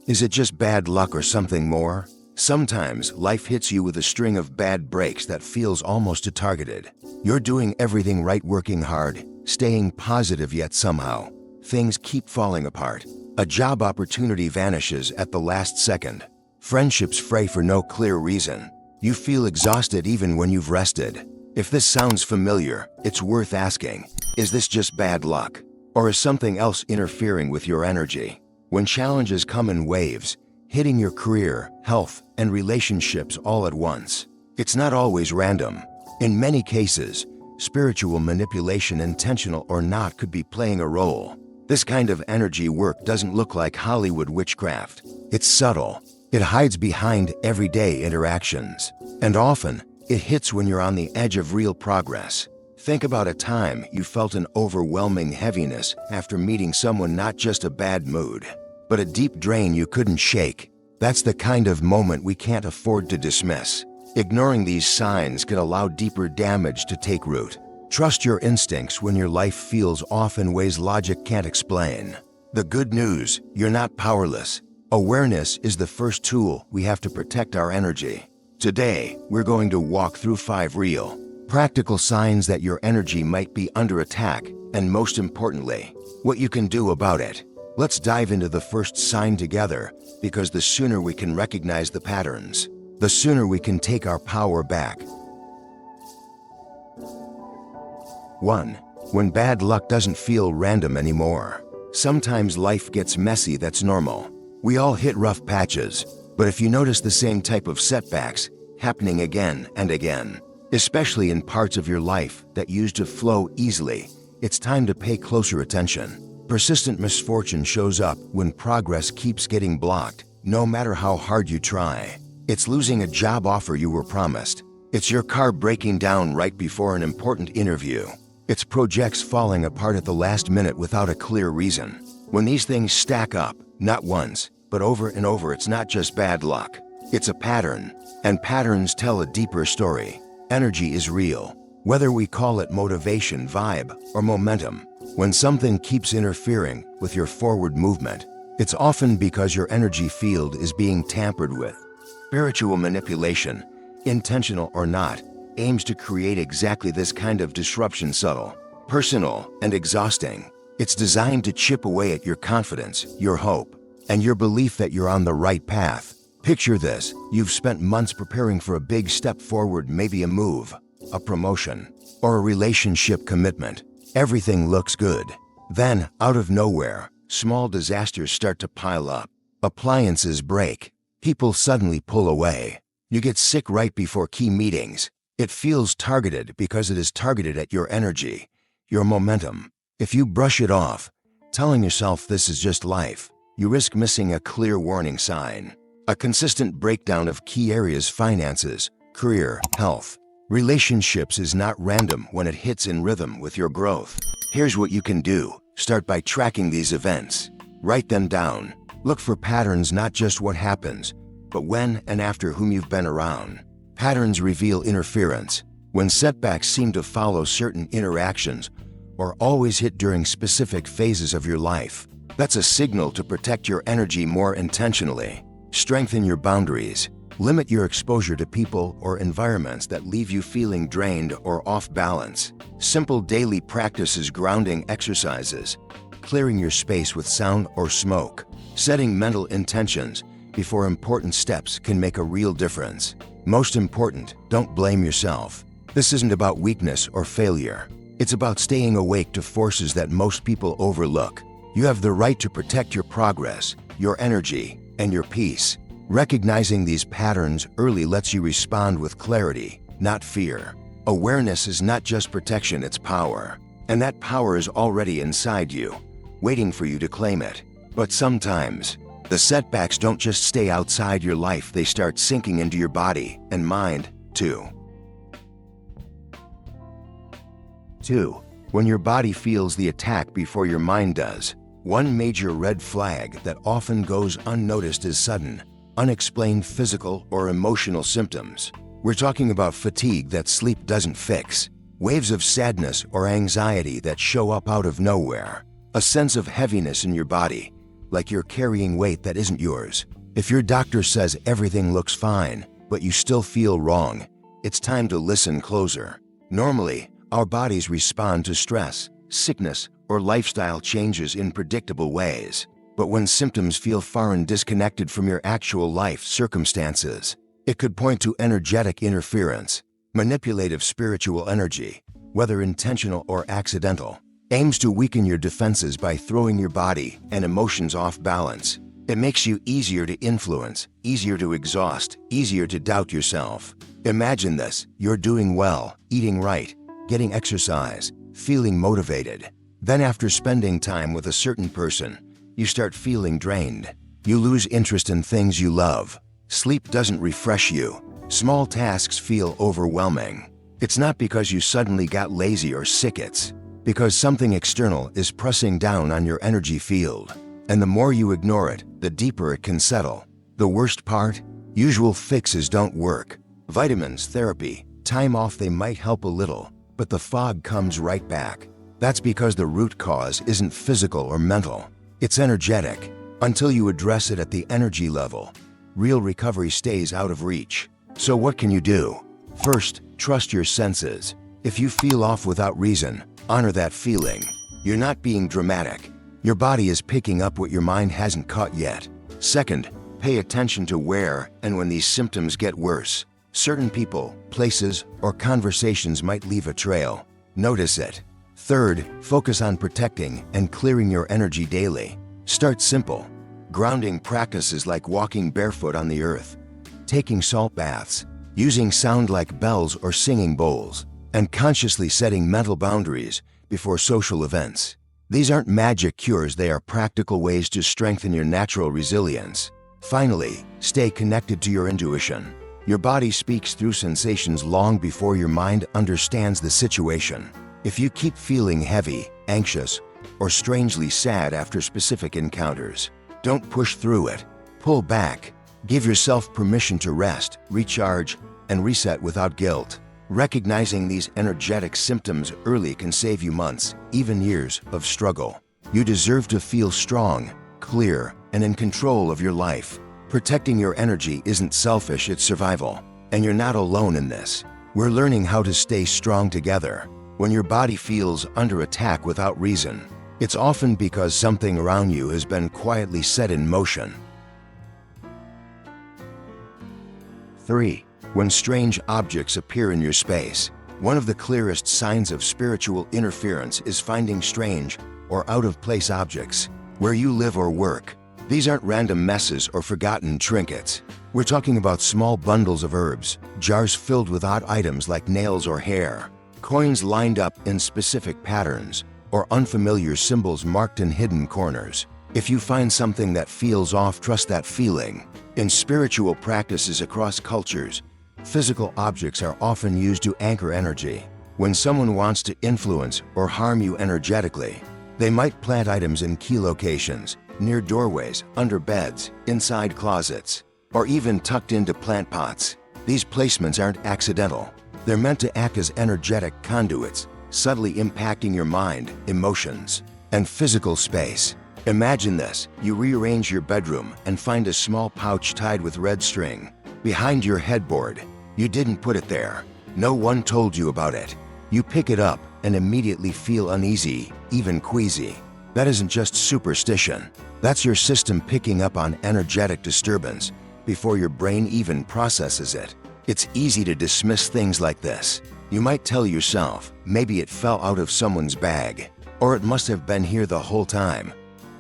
Is it just bad luck or something more? Sometimes life hits you with a string of bad breaks that feels almost targeted. You're doing everything right, working hard, staying positive, yet somehow things keep falling apart. A job opportunity vanishes at the last second. Friendships fray for no clear reason. You feel exhausted even when you've rested. If this sounds familiar, it's worth asking, is this just bad luck? Or is something else interfering with your energy? When challenges come in waves, hitting your career, health, and relationships all at once, it's not always random. In many cases, spiritual manipulation, intentional or not, could be playing a role. This kind of energy work doesn't look like Hollywood witchcraft. It's subtle. It hides behind everyday interactions. And often, it hits when you're on the edge of real progress. Think about a time you felt an overwhelming heaviness after meeting someone, not just a bad mood, but a deep drain you couldn't shake. That's the kind of moment we can't afford to dismiss. Ignoring these signs can allow deeper damage to take root. Trust your instincts when your life feels off in ways logic can't explain. The good news, you're not powerless. Awareness is the first tool we have to protect our energy. Today, we're going to walk through 5 real, practical signs that your energy might be under attack, and most importantly, what you can do about it. Let's dive into the first sign together, because the sooner we can recognize the patterns, the sooner we can take our power back. 1. When bad luck doesn't feel random anymore. Sometimes life gets messy, that's normal. We all hit rough patches, but if you notice the same type of setbacks happening again and again, especially in parts of your life that used to flow easily, it's time to pay closer attention. Persistent misfortune shows up when progress keeps getting blocked, no matter how hard you try. It's losing a job offer you were promised. It's your car breaking down right before an important interview. It's projects falling apart at the last minute without a clear reason. When these things stack up, not once, but over and over, it's not just bad luck. It's a pattern, and patterns tell a deeper story. Energy is real, whether we call it motivation, vibe, or momentum. When something keeps interfering with your forward movement, it's often because your energy field is being tampered with. Spiritual manipulation, intentional or not, aims to create exactly this kind of disruption, subtle, personal, and exhausting. It's designed to chip away at your confidence, your hope, and your belief that you're on the right path. Picture this: you've spent months preparing for a big step forward, maybe a move, a promotion, or a relationship commitment. Everything looks good. Then, out of nowhere, small disasters start to pile up. Appliances break. People suddenly pull away. You get sick right before key meetings. It feels targeted because it is targeted at your energy, your momentum. If you brush it off, telling yourself this is just life, you risk missing a clear warning sign. A consistent breakdown of key areas: finances, career, health, relationships is not random when it hits in rhythm with your growth. Here's what you can do. Start by tracking these events. Write them down. Look for patterns, not just what happens, but when and after whom you've been around. Patterns reveal interference. When setbacks seem to follow certain interactions or always hit during specific phases of your life, that's a signal to protect your energy more intentionally. Strengthen your boundaries. Limit your exposure to people or environments that leave you feeling drained or off balance. Simple daily practices: grounding exercises, clearing your space with sound or smoke, setting mental intentions before important steps can make a real difference. Most important, don't blame yourself. This isn't about weakness or failure. It's about staying awake to forces that most people overlook. You have the right to protect your progress, your energy, and your peace. Recognizing these patterns early lets you respond with clarity, not fear. Awareness is not just protection, it's power. And that power is already inside you, waiting for you to claim it. But sometimes, the setbacks don't just stay outside your life, they start sinking into your body and mind, too. 2. When your body feels the attack before your mind does. One major red flag that often goes unnoticed is sudden, unexplained physical or emotional symptoms. We're talking about fatigue that sleep doesn't fix, waves of sadness or anxiety that show up out of nowhere, a sense of heaviness in your body, like you're carrying weight that isn't yours. If your doctor says everything looks fine, but you still feel wrong, it's time to listen closer. Normally, our bodies respond to stress, sickness, or lifestyle changes in predictable ways. But when symptoms feel far and disconnected from your actual life circumstances, it could point to energetic interference. Manipulative spiritual energy, whether intentional or accidental, aims to weaken your defenses by throwing your body and emotions off balance. It makes you easier to influence, easier to exhaust, easier to doubt yourself. Imagine this: you're doing well, eating right, getting exercise, feeling motivated. Then after spending time with a certain person, you start feeling drained. You lose interest in things you love. Sleep doesn't refresh you. Small tasks feel overwhelming. It's not because you suddenly got lazy or sick, it's because something external is pressing down on your energy field. And the more you ignore it, the deeper it can settle. The worst part? Usual fixes don't work. Vitamins, therapy, time off, they might help a little, but the fog comes right back. That's because the root cause isn't physical or mental. It's energetic. Until you address it at the energy level, real recovery stays out of reach. So what can you do? First, trust your senses. If you feel off without reason, honor that feeling. You're not being dramatic. Your body is picking up what your mind hasn't caught yet. Second, pay attention to where and when these symptoms get worse. Certain people, places, or conversations might leave a trail. Notice it. Third, focus on protecting and clearing your energy daily. Start simple. Grounding practices like walking barefoot on the earth, taking salt baths, using sound like bells or singing bowls, and consciously setting mental boundaries before social events. These aren't magic cures, they are practical ways to strengthen your natural resilience. Finally, stay connected to your intuition. Your body speaks through sensations long before your mind understands the situation. If you keep feeling heavy, anxious, or strangely sad after specific encounters, don't push through it. Pull back. Give yourself permission to rest, recharge, and reset without guilt. Recognizing these energetic symptoms early can save you months, even years, of struggle. You deserve to feel strong, clear, and in control of your life. Protecting your energy isn't selfish, it's survival. And you're not alone in this. We're learning how to stay strong together. When your body feels under attack without reason, it's often because something around you has been quietly set in motion. 3. When strange objects appear in your space. One of the clearest signs of spiritual interference is finding strange or out-of-place objects where you live or work. These aren't random messes or forgotten trinkets. We're talking about small bundles of herbs, jars filled with odd items like nails or hair, coins lined up in specific patterns, or unfamiliar symbols marked in hidden corners. If you find something that feels off, trust that feeling. In spiritual practices across cultures, physical objects are often used to anchor energy. When someone wants to influence or harm you energetically, they might plant items in key locations, near doorways, under beds, inside closets, or even tucked into plant pots. These placements aren't accidental. They're meant to act as energetic conduits, subtly impacting your mind, emotions, and physical space. Imagine this: you rearrange your bedroom and find a small pouch tied with red string behind your headboard. You didn't put it there. No one told you about it. You pick it up and immediately feel uneasy, even queasy. That isn't just superstition. That's your system picking up on energetic disturbance before your brain even processes it. It's easy to dismiss things like this. You might tell yourself, maybe it fell out of someone's bag, or it must have been here the whole time.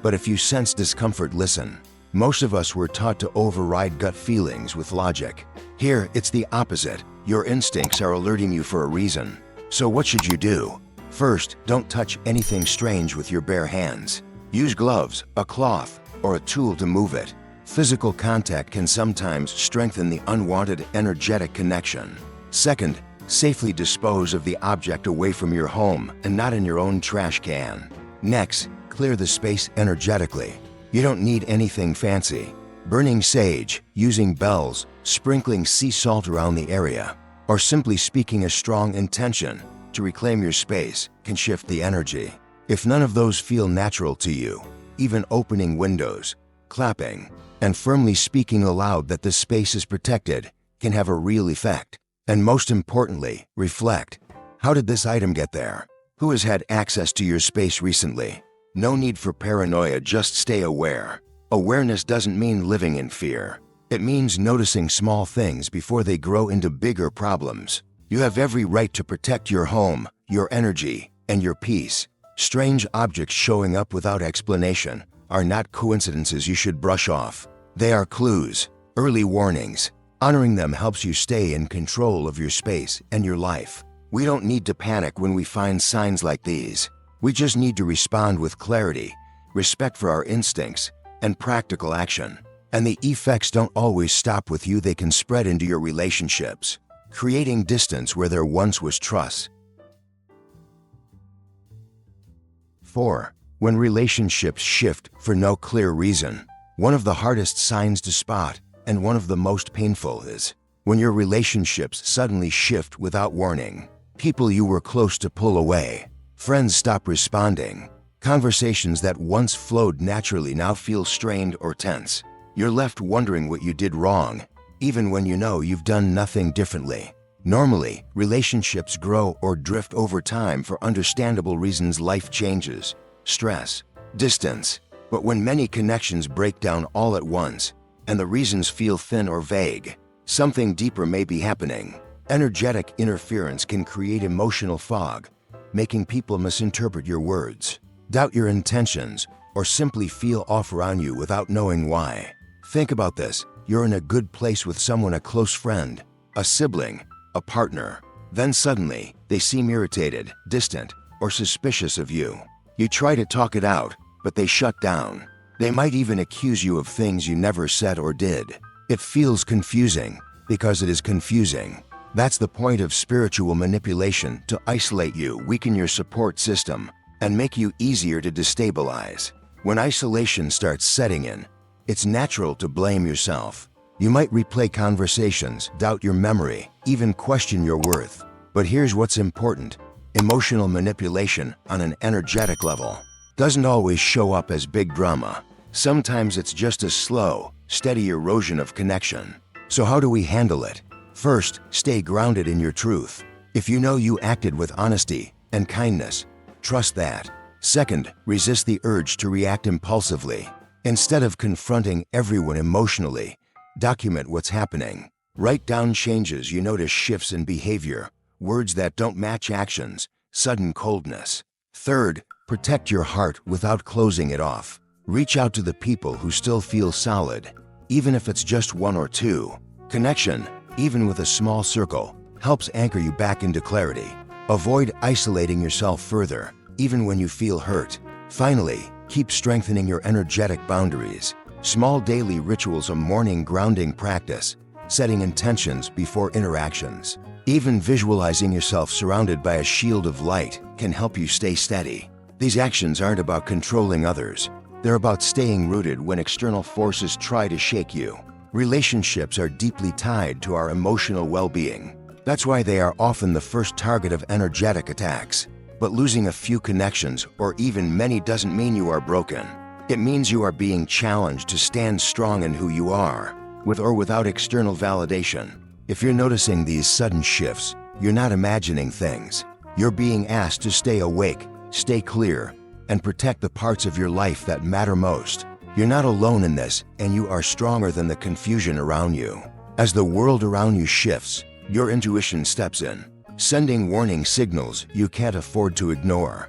But if you sense discomfort, listen. Most of us were taught to override gut feelings with logic. Here, it's the opposite. Your instincts are alerting you for a reason. So what should you do? First, don't touch anything strange with your bare hands. Use gloves, a cloth, or a tool to move it. Physical contact can sometimes strengthen the unwanted energetic connection. Second, safely dispose of the object away from your home and not in your own trash can. Next, clear the space energetically. You don't need anything fancy. Burning sage, using bells, sprinkling sea salt around the area, or simply speaking a strong intention to reclaim your space can shift the energy. If none of those feel natural to you, even opening windows, clapping, and firmly speaking aloud that the space is protected can have a real effect. And most importantly, reflect. How did this item get there? Who has had access to your space recently? No need for paranoia, just stay aware. Awareness doesn't mean living in fear. It means noticing small things before they grow into bigger problems. You have every right to protect your home, your energy, and your peace. Strange objects showing up without explanation are not coincidences you should brush off. They are clues, early warnings. Honoring them helps you stay in control of your space and your life. We don't need to panic when we find signs like these. We just need to respond with clarity, respect for our instincts, and practical action. And the effects don't always stop with you, they can spread into your relationships, creating distance where there once was trust. 4. When relationships shift for no clear reason. One of the hardest signs to spot, and one of the most painful, is when your relationships suddenly shift without warning. People you were close to pull away. Friends stop responding. Conversations that once flowed naturally now feel strained or tense. You're left wondering what you did wrong, even when you know you've done nothing differently. Normally, relationships grow or drift over time for understandable reasons: life changes, stress, distance. But when many connections break down all at once, and the reasons feel thin or vague, something deeper may be happening. Energetic interference can create emotional fog, making people misinterpret your words, doubt your intentions, or simply feel off around you without knowing why. Think about this. You're in a good place with someone, a close friend, a sibling, a partner. Then suddenly, they seem irritated, distant, or suspicious of you. You try to talk it out, but they shut down. They might even accuse you of things you never said or did. It feels confusing because it is confusing. That's the point of spiritual manipulation: to isolate you, weaken your support system, and make you easier to destabilize. When isolation starts setting in, it's natural to blame yourself. You might replay conversations, doubt your memory, even question your worth. But here's what's important. Emotional manipulation on an energetic level doesn't always show up as big drama. Sometimes it's just a slow, steady erosion of connection. So how do we handle it? First, stay grounded in your truth. If you know you acted with honesty and kindness, trust that. Second, resist the urge to react impulsively. Instead of confronting everyone emotionally, document what's happening. Write down changes you notice, shifts in behavior, words that don't match actions, sudden coldness. Third, protect your heart without closing it off. Reach out to the people who still feel solid, even if it's just one or two. Connection, even with a small circle, helps anchor you back into clarity. Avoid isolating yourself further, even when you feel hurt. Finally, keep strengthening your energetic boundaries. Small daily rituals, a morning grounding practice, setting intentions before interactions. Even visualizing yourself surrounded by a shield of light can help you stay steady. These actions aren't about controlling others. They're about staying rooted when external forces try to shake you. Relationships are deeply tied to our emotional well-being. That's why they are often the first target of energetic attacks. But losing a few connections, or even many, doesn't mean you are broken. It means you are being challenged to stand strong in who you are, with or without external validation. If you're noticing these sudden shifts, you're not imagining things. You're being asked to stay awake, stay clear, and protect the parts of your life that matter most. You're not alone in this, and you are stronger than the confusion around you. As the world around you shifts, your intuition steps in, sending warning signals you can't afford to ignore.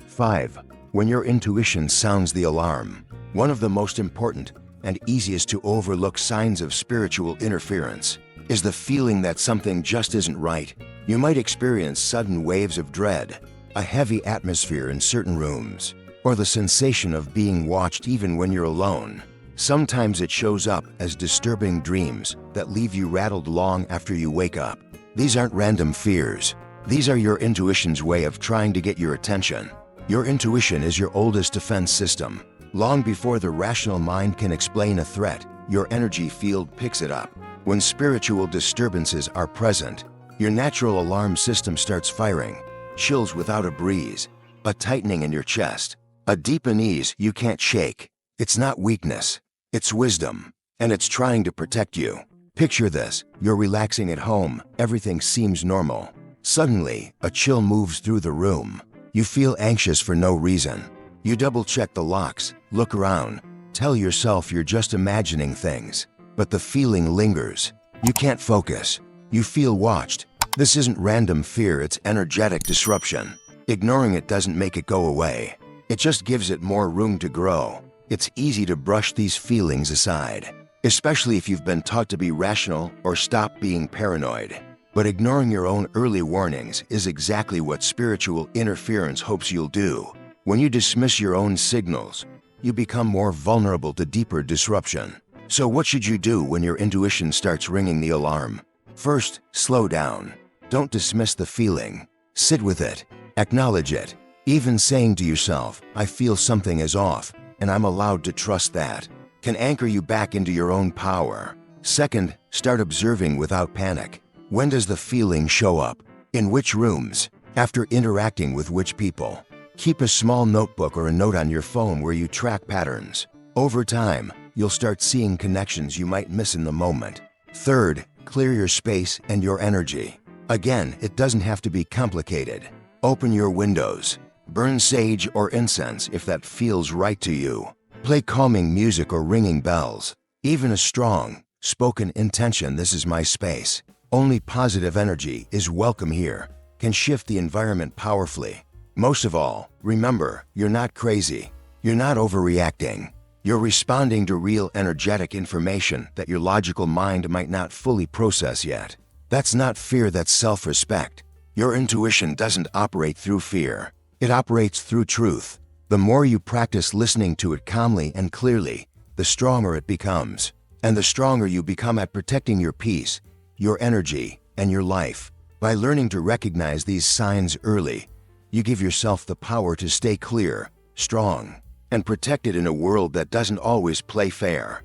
5. When your intuition sounds the alarm. One of the most important and easiest to overlook signs of spiritual interference is the feeling that something just isn't right. You might experience sudden waves of dread, a heavy atmosphere in certain rooms, or the sensation of being watched even when you're alone. Sometimes it shows up as disturbing dreams that leave you rattled long after you wake up. These aren't random fears. These are your intuition's way of trying to get your attention. Your intuition is your oldest defense system. Long before the rational mind can explain a threat, your energy field picks it up. When spiritual disturbances are present, your natural alarm system starts firing. Chills without a breeze, a tightening in your chest, a deep unease you can't shake. It's not weakness, it's wisdom, and it's trying to protect you. Picture this, you're relaxing at home, everything seems normal. Suddenly, a chill moves through the room. You feel anxious for no reason. You double-check the locks, look around, tell yourself you're just imagining things. But the feeling lingers. You can't focus. You feel watched. This isn't random fear, it's energetic disruption. Ignoring it doesn't make it go away. It just gives it more room to grow. It's easy to brush these feelings aside, especially if you've been taught to be rational or stop being paranoid. But ignoring your own early warnings is exactly what spiritual interference hopes you'll do. When you dismiss your own signals, you become more vulnerable to deeper disruption. So what should you do when your intuition starts ringing the alarm? First, slow down. Don't dismiss the feeling. Sit with it. Acknowledge it. Even saying to yourself, I feel something is off, and I'm allowed to trust that, can anchor you back into your own power. Second, start observing without panic. When does the feeling show up? In which rooms? After interacting with which people? Keep a small notebook or a note on your phone where you track patterns. Over time, you'll start seeing connections you might miss in the moment. Third, clear your space and your energy. Again, it doesn't have to be complicated. Open your windows. Burn sage or incense if that feels right to you. Play calming music or ringing bells. Even a strong, spoken intention, this is my space, only positive energy is welcome here, can shift the environment powerfully. Most of all, remember, you're not crazy. You're not overreacting. You're responding to real energetic information that your logical mind might not fully process yet. That's not fear, that's self-respect. Your intuition doesn't operate through fear. It operates through truth. The more you practice listening to it calmly and clearly, the stronger it becomes. And the stronger you become at protecting your peace, your energy, and your life. By learning to recognize these signs early, you give yourself the power to stay clear, strong, and protected in a world that doesn't always play fair.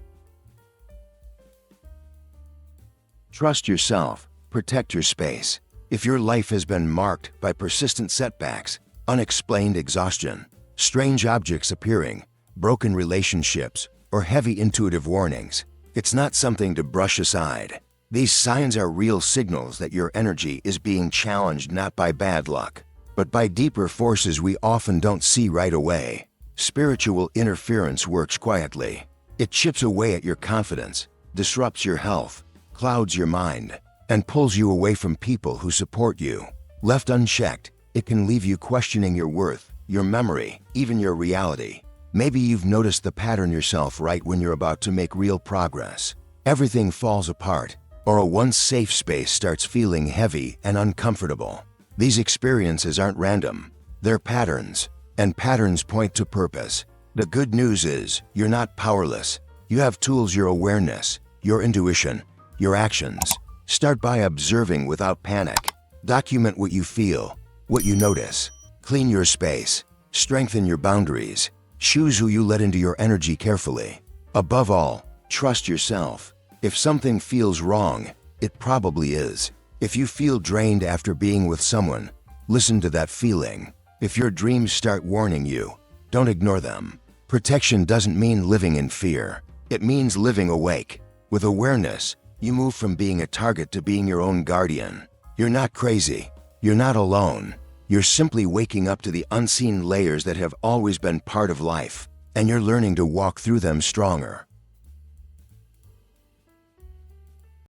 Trust yourself, protect your space. If your life has been marked by persistent setbacks, unexplained exhaustion, strange objects appearing, broken relationships, or heavy intuitive warnings, it's not something to brush aside. These signs are real signals that your energy is being challenged not by bad luck, but by deeper forces we often don't see right away. Spiritual interference works quietly. It chips away at your confidence, disrupts your health, clouds your mind, and pulls you away from people who support you. Left unchecked, it can leave you questioning your worth, your memory, even your reality. Maybe you've noticed the pattern yourself right when you're about to make real progress. Everything falls apart, or a once safe space starts feeling heavy and uncomfortable. These experiences aren't random. They're patterns, and patterns point to purpose. The good news is, you're not powerless. You have tools: your awareness, your intuition, your actions. Start by observing without panic. Document what you feel, what you notice. Clean your space. Strengthen your boundaries. Choose who you let into your energy carefully. Above all, trust yourself. If something feels wrong, it probably is. If you feel drained after being with someone, listen to that feeling. If your dreams start warning you, don't ignore them. Protection doesn't mean living in fear. It means living awake. With awareness, you move from being a target to being your own guardian. You're not crazy. You're not alone. You're simply waking up to the unseen layers that have always been part of life, and you're learning to walk through them stronger,